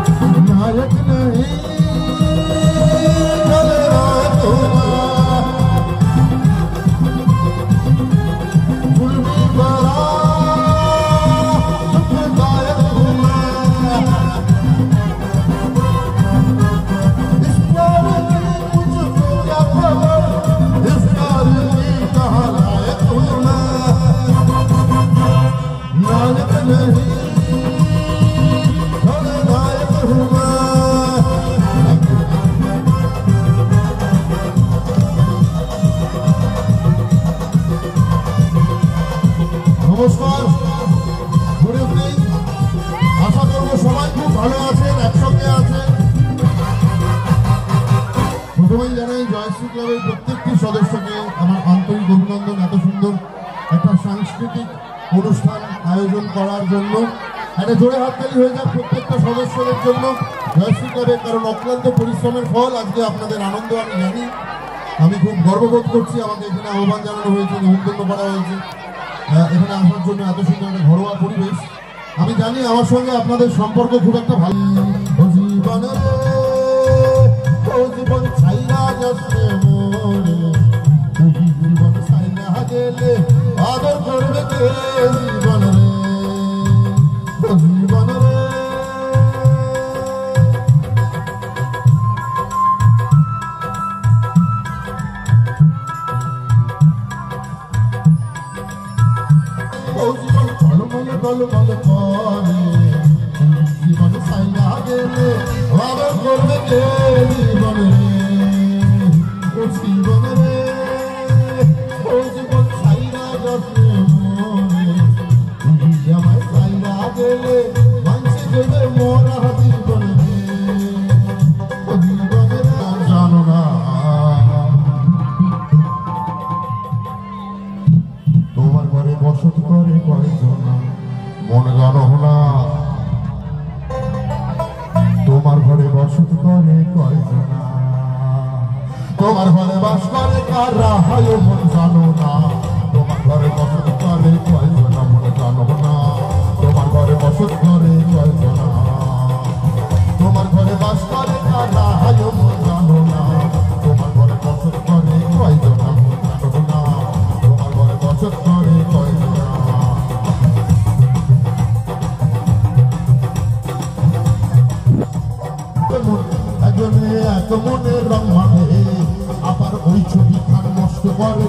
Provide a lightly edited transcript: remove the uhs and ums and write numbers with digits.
नायक नहीं नमस्कार good evening आशा करब सबाई खूब भालो आছেন একসঙ্গে আছেন প্রথমেই জানাই জয়শ্রী ক্লাবের প্রত্যেকটি সদস্যকে আমার আন্তরিক অভিনন্দন এত সুন্দর একটা সাংস্কৃতিক অনুষ্ঠান আয়োজন করার জন্য একটা জোরে হাততালি হয়ে যাক প্রত্যেকটা সদস্যদের জন্য জয়শ্রী ক্লাবের কারণ অক্লান্ত পরিশ্রমের ফল আজকে আপনাদের আনন্দ আমি জানি আমি খুব গর্ববোধ করছি আমাকে এখানে আহ্বান জানানো হয়েছে নিমন্ত্রণ করা হয়েছে এখানে আসার জন্য এত সুন্দর একটা ঘরোয়া পরিবেশ আমি জানি আমার সঙ্গে আপনাদের সম্পর্ক খুব একটা ভালো জীবন ছাইরা যাচ্ছে মোরে জীবন ছাইরা গেলে আদর করবে কে জীবন রে জীবন রে জীবন ঝলমলে টলমলে করে জীবন ছাইরা গেলে আদর করবে কে জীবন রে ও জীবন রে ও জীবন ছাইরা যাচ্ছে মোরে তুমি আমায় ছাইরা গেলে মানছে দেবে মোরা জীবন রে ও জীবন রে জানো না তোমার ঘরে বসত করে কয়জন মনে জানো না তোমার ঘরে বসত করে কয়জন তোমার ঘরে বাস করে কারা হয় মন জানো না তোমার ঘরে বসত করে কয়জন মনে জানো না তোমার ঘরে বসত করে কয়জন তোমার ঘরে বাস করে কারা হয় মন জানো না তোমার ঘরে বসত করে কয়জন মন জানো না তোমার ঘরে বসত করে কয়জন একজনে এত মনের রং মানে আবার ওই ছবি খান নষ্ট করে